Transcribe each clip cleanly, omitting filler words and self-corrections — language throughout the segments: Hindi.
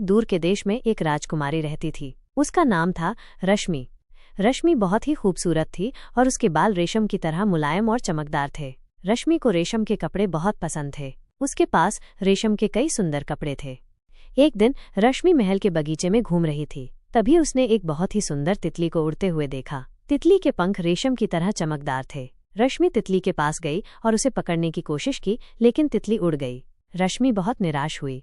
एक दूर के देश में एक राजकुमारी रहती थी। उसका नाम था रश्मि। रश्मि बहुत ही खूबसूरत थी और उसके बाल रेशम की तरह मुलायम और चमकदार थे। रश्मि को रेशम के कपड़े बहुत पसंद थे। उसके पास रेशम के कई सुंदर कपड़े थे। एक दिन रश्मि महल के बगीचे में घूम रही थी। तभी उसने एक बहुत ही सुंदर तितली को उड़ते हुए देखा। तितली के पंख रेशम की तरह चमकदार थे। रश्मि तितली के पास गई और उसे पकड़ने की कोशिश की, लेकिन तितली उड़ गई। रश्मि बहुत निराश हुई।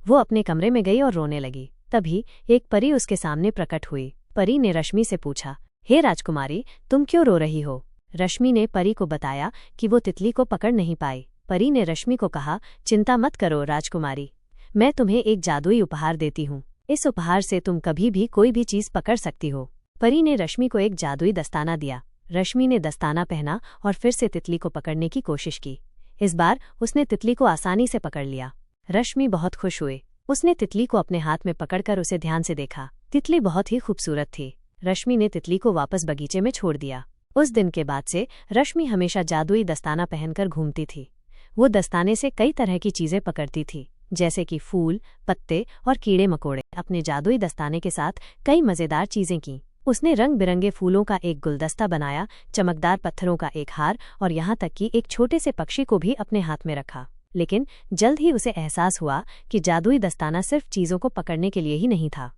वो अपने कमरे में गई और रोने लगी। तभी एक परी उसके सामने प्रकट हुई। परी ने रश्मि से पूछा, हे राजकुमारी, तुम क्यों रो रही हो? रश्मि ने परी को बताया कि वो तितली को पकड़ नहीं पाई। परी ने रश्मि को कहा, चिंता मत करो राजकुमारी, मैं तुम्हें एक जादुई उपहार देती हूँ। इस उपहार से तुम कभी भी कोई भी चीज पकड़ सकती हो। परी ने रश्मि को एक जादुई दस्ताना दिया। रश्मि ने दस्ताना पहना और फिर से तितली को पकड़ने की कोशिश की। इस बार उसने तितली को आसानी से पकड़ लिया। रश्मि बहुत खुश हुए। उसने तितली को अपने हाथ में पकड़कर उसे ध्यान से देखा। तितली बहुत ही खूबसूरत थी। रश्मि ने तितली को वापस बगीचे में छोड़ दिया। उस दिन के बाद से रश्मि हमेशा जादुई दस्ताना पहनकर घूमती थी। वो दस्ताने से कई तरह की चीजें पकड़ती थी, जैसे कि फूल, पत्ते और कीड़े मकोड़े। अपने जादुई दस्ताने के साथ कई मजेदार चीजें की। उसने रंग बिरंगे फूलों का एक गुलदस्ता बनाया, चमकदार पत्थरों का एक हार और यहाँ तक कि एक छोटे से पक्षी को भी अपने हाथ में रखा। लेकिन जल्द ही उसे एहसास हुआ कि जादुई दस्ताना सिर्फ चीजों को पकड़ने के लिए ही नहीं था।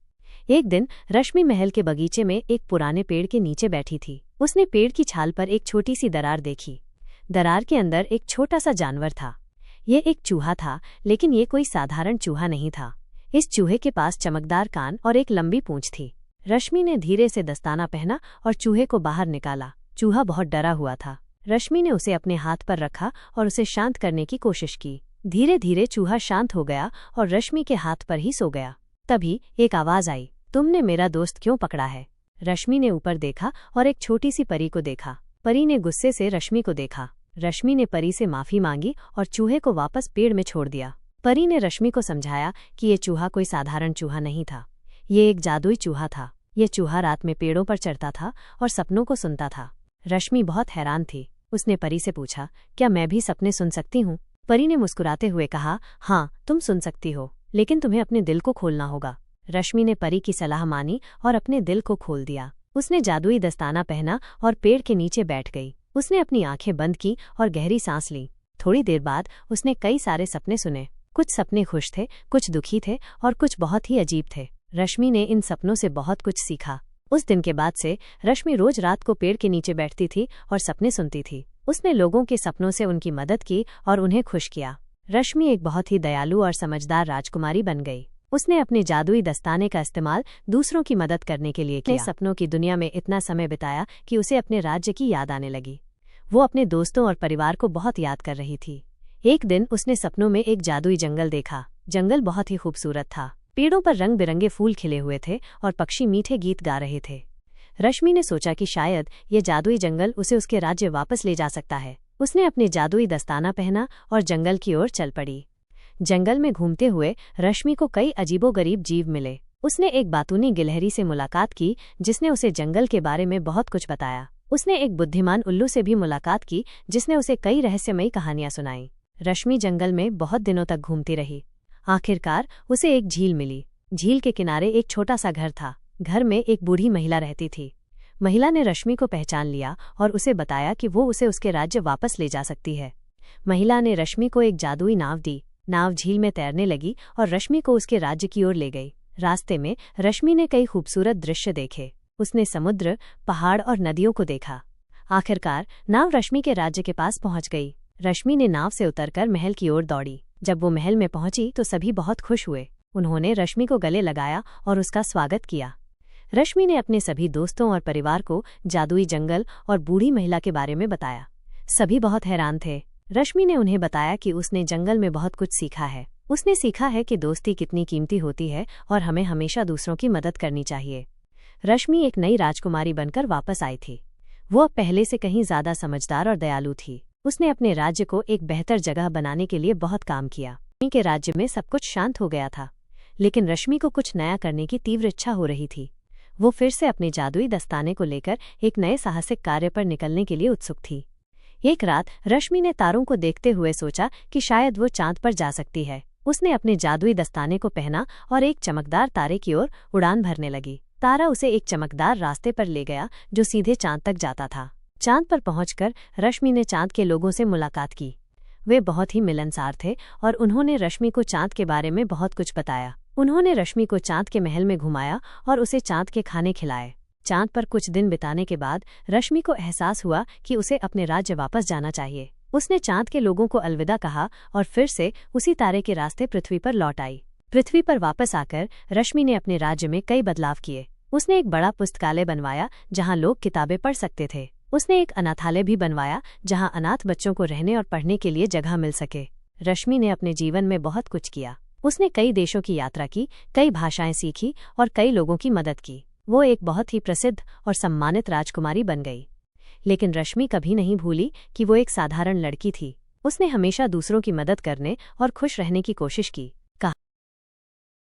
एक दिन रश्मि महल के बगीचे में एक पुराने पेड़ के नीचे बैठी थी। उसने पेड़ की छाल पर एक छोटी सी दरार देखी। दरार के अंदर एक छोटा सा जानवर था। ये एक चूहा था, लेकिन ये कोई साधारण चूहा नहीं था। इस चूहे के पास चमकदार कान और एक लंबी पूंछ थी। रश्मि ने धीरे से दस्ताना पहना और चूहे को बाहर निकाला। चूहा बहुत डरा हुआ था। रश्मि ने उसे अपने हाथ पर रखा और उसे शांत करने की कोशिश की। धीरे धीरे चूहा शांत हो गया और रश्मि के हाथ पर ही सो गया। तभी एक आवाज आई, तुमने मेरा दोस्त क्यों पकड़ा है? रश्मि ने ऊपर देखा और एक छोटी सी परी को देखा। परी ने गुस्से से रश्मि को देखा। रश्मि ने परी से माफी मांगी और चूहे को वापस पेड़ में छोड़ दिया। परी ने रश्मि को समझाया कि ये चूहा कोई साधारण चूहा नहीं था। ये एक जादुई चूहा था। ये चूहा रात में पेड़ों पर चढ़ता था और सपनों को सुनता था। रश्मि बहुत हैरान थी। उसने परी से पूछा, क्या मैं भी सपने सुन सकती हूँ? परी ने मुस्कुराते हुए कहा, हाँ, तुम सुन सकती हो, लेकिन तुम्हें अपने दिल को खोलना होगा। रश्मि ने परी की सलाह मानी और अपने दिल को खोल दिया। उसने जादुई दस्ताना पहना और पेड़ के नीचे बैठ गई। उसने अपनी आंखें बंद की और गहरी सांस ली। थोड़ी देर बाद उसने कई सारे सपने सुने। कुछ सपने खुश थे, कुछ दुखी थे और कुछ बहुत ही अजीब थे। रश्मि ने इन सपनों से बहुत कुछ सीखा। उस दिन के बाद से रश्मि रोज रात को पेड़ के नीचे बैठती थी और सपने सुनती थी। उसने लोगों के सपनों से उनकी मदद की और उन्हें खुश किया। रश्मि एक बहुत ही दयालु और समझदार राजकुमारी बन गई। उसने अपने जादुई दस्ताने का इस्तेमाल दूसरों की मदद करने के लिए किया। सपनों की दुनिया में इतना समय बिताया कि उसे अपने राज्य की याद आने लगी। वो अपने दोस्तों और परिवार को बहुत याद कर रही थी। एक दिन उसने सपनों में एक जादुई जंगल देखा। जंगल बहुत ही खूबसूरत था। पेड़ों पर रंग बिरंगे फूल खिले हुए थे और पक्षी मीठे गीत गा रहे थे। रश्मि ने सोचा कि शायद ये जादुई जंगल उसे उसके राज्य वापस ले जा सकता है। उसने अपने जादुई दस्ताना पहना और जंगल की ओर चल पड़ी। जंगल में घूमते हुए रश्मि को कई अजीबोगरीब जीव मिले। उसने एक बातूनी गिलहरी से मुलाकात की, जिसने उसे जंगल के बारे में बहुत कुछ बताया। उसने एक बुद्धिमान उल्लू से भी मुलाकात की, जिसने उसे कई रहस्यमयी कहानियां सुनाई। रश्मि जंगल में बहुत दिनों तक घूमती रही। आखिरकार उसे एक झील मिली। झील के किनारे एक छोटा सा घर था। घर में एक बूढ़ी महिला रहती थी। महिला ने रश्मि को पहचान लिया और उसे बताया कि वो उसे उसके राज्य वापस ले जा सकती है। महिला ने रश्मि को एक जादुई नाव दी। नाव झील में तैरने लगी और रश्मि को उसके राज्य की ओर ले गई। रास्ते में रश्मि ने कई खूबसूरत दृश्य देखे। उसने समुद्र, पहाड़ और नदियों को देखा। आखिरकार नाव रश्मि के राज्य के पास पहुंच गई। रश्मि ने नाव से उतरकर महल की ओर दौड़ी। जब वो महल में पहुंची तो सभी बहुत खुश हुए। उन्होंने रश्मि को गले लगाया और उसका स्वागत किया। रश्मि ने अपने सभी दोस्तों और परिवार को जादुई जंगल और बूढ़ी महिला के बारे में बताया। सभी बहुत हैरान थे। रश्मि ने उन्हें बताया कि उसने जंगल में बहुत कुछ सीखा है। उसने सीखा है कि दोस्ती कितनी कीमती होती है और हमें हमेशा दूसरों की मदद करनी चाहिए। रश्मि एक नई राजकुमारी बनकर वापस आई थी। वो अब पहले से कहीं ज्यादा समझदार और दयालु थी। उसने अपने राज्य को एक बेहतर जगह बनाने के लिए बहुत काम किया। रश्मि के राज्य में सब कुछ शांत हो गया था, लेकिन रश्मि को कुछ नया करने की तीव्र इच्छा हो रही थी। वो फिर से अपने जादुई दस्ताने को लेकर एक नए साहसिक कार्य पर निकलने के लिए उत्सुक थी। एक रात रश्मि ने तारों को देखते हुए सोचा कि शायद वो चांद पर जा सकती है। उसने अपने जादुई दस्ताने को पहना और एक चमकदार तारे की ओर उड़ान भरने लगी। तारा उसे एक चमकदार रास्ते पर ले गया जो सीधे चांद तक जाता था। चांद पर पहुंचकर रश्मि ने चांद के लोगों से मुलाकात की। वे बहुत ही मिलनसार थे और उन्होंने रश्मि को चांद के बारे में बहुत कुछ बताया। उन्होंने रश्मि को चांद के महल में घुमाया और उसे चांद के खाने खिलाए। चांद पर कुछ दिन बिताने के बाद रश्मि को एहसास हुआ कि उसे अपने राज्य वापस जाना चाहिए। उसने चांद के लोगों को अलविदा कहा और फिर से उसी तारे के रास्ते पृथ्वी पर लौट आई। पृथ्वी पर वापस आकर रश्मि ने अपने राज्य में कई बदलाव किए। उसने एक बड़ा पुस्तकालय बनवाया जहां लोग किताबें पढ़ सकते थे। उसने एक अनाथालय भी बनवाया जहां अनाथ बच्चों को रहने और पढ़ने के लिए जगह मिल सके। रश्मि ने अपने जीवन में बहुत कुछ किया। उसने कई देशों की यात्रा की, कई भाषाएं सीखी और कई लोगों की मदद की। वो एक बहुत ही प्रसिद्ध और सम्मानित राजकुमारी बन गई। लेकिन रश्मि कभी नहीं भूली कि वो एक साधारण लड़की थी। उसने हमेशा दूसरों की मदद करने और खुश रहने की कोशिश की।